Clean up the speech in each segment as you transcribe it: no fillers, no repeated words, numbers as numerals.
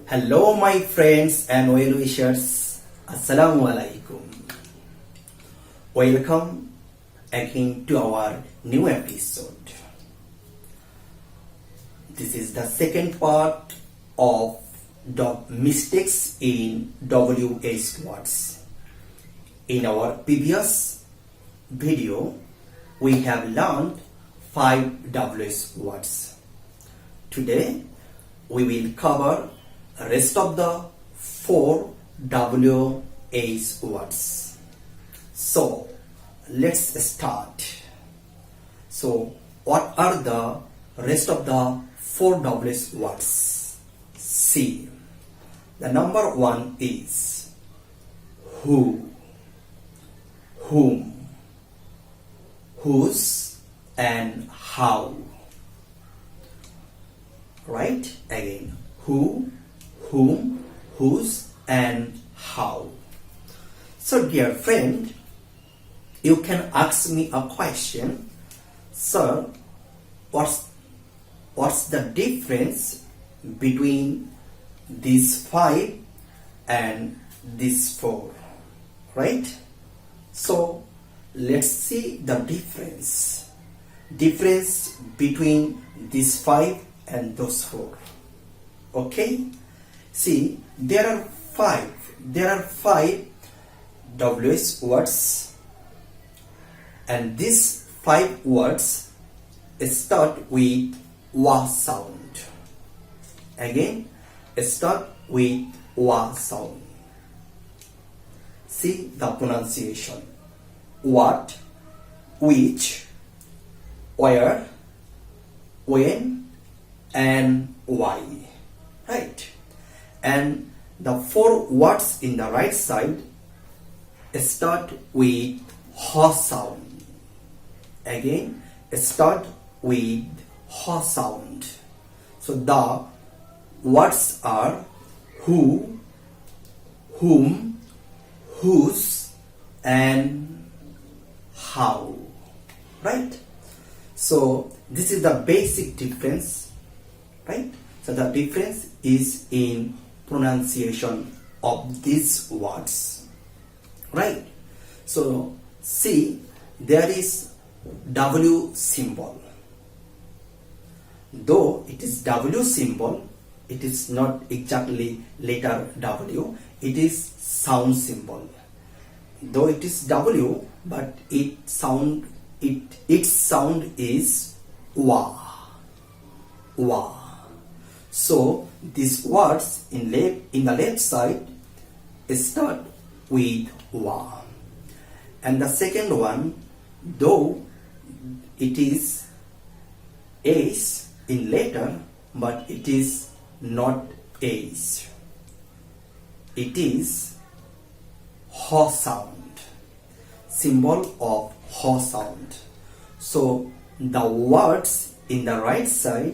Hello, my friends and well wishers. Assalamu alaikum. Welcome again to our new episode. This is the second part of the mistakes in WH words. In our previous video, we have learned 5 WH words. Today, we will cover rest of the 4 WH words. So let's start. So what are the rest of the 4 WH words? See, the number 1 is who, whom, whose, and how. Right? Again, who, whom, whose, and how. So dear friend, you can ask me a question. Sir, what's the difference between these 5 and these 4? Right? So let's see the difference between these 5 and those 4. Okay? See, there are 5 WH words, and these 5 words start with wa sound. Again, start with wa sound. See the pronunciation: what, which, where, when, and why. Right? And the 4 words in the right side start with ha sound. Again, start with ha sound. So the words are who, whom, whose, and how. Right? So this is the basic difference. Right? So the difference is in pronunciation of these words. Right? So see, there is W symbol. Though it is W symbol, it is not exactly letter W, it is sound symbol. Though it is W, but its sound is wa. Wa. So these words in the left side start with wa. And the second one, though it is s in letter, but it is not s. It is ha sound, symbol of ha sound. So the words in the right side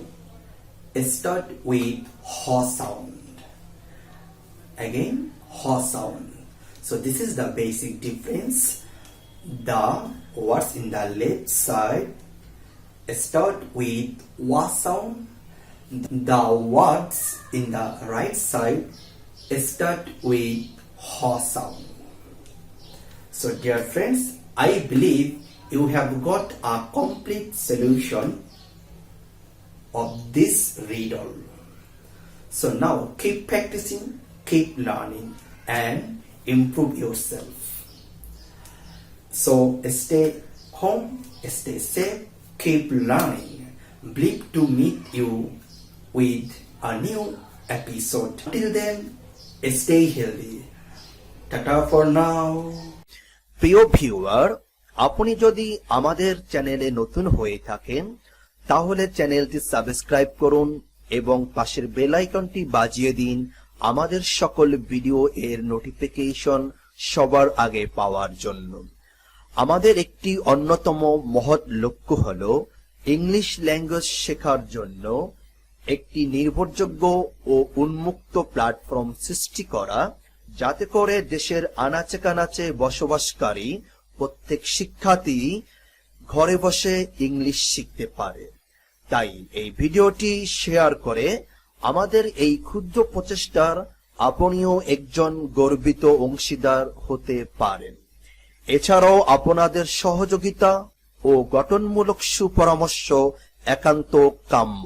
start with ha sound. Again, ha sound. So this is the basic difference. The words in the left side start with wa sound. The words in the right side start with ha sound. So dear friends, I believe you have got a complete solution of this riddle. So now keep practicing, keep learning, and improve yourself. So stay home, stay safe, keep learning. Believe to meet you with a new episode. Till then, stay healthy. Tata for now. প্রিয় viewer, আপনি যদি আমাদের চ্যানেলে নতুন হয়ে থাকেন তাহলে চ্যানেলটি সাবস্ক্রাইব করুন এবং পাশের বেল আইকনটি বাজিয়ে দিন আমাদের সকল ভিডিও এর নোটিফিকেশন সবার আগে পাওয়ার জন্য। আমাদের একটি অন্যতম মহৎ লক্ষ্য হলো ইংলিশ ল্যাঙ্গুয়েজ শেখার জন্য একটি নির্ভরযোগ্য ও উন্মুক্ত প্ল্যাটফর্ম সৃষ্টি করা, যাতে করে দেশের আনাচে কানাচে বসবাসকারী প্রত্যেক শিক্ষার্থী ঘরে বসে ইংলিশ শিখতে পারে। তাই এই ভিডিওটি শেয়ার করে আমাদের এই ক্ষুদ্র প্রচেষ্টার আপনিও একজন গর্বিত অংশীদার হতে পারেন। এছাড়াও আপনাদের সহযোগিতা ও গঠনমূলক সুপরামর্শ একান্ত কাম্য।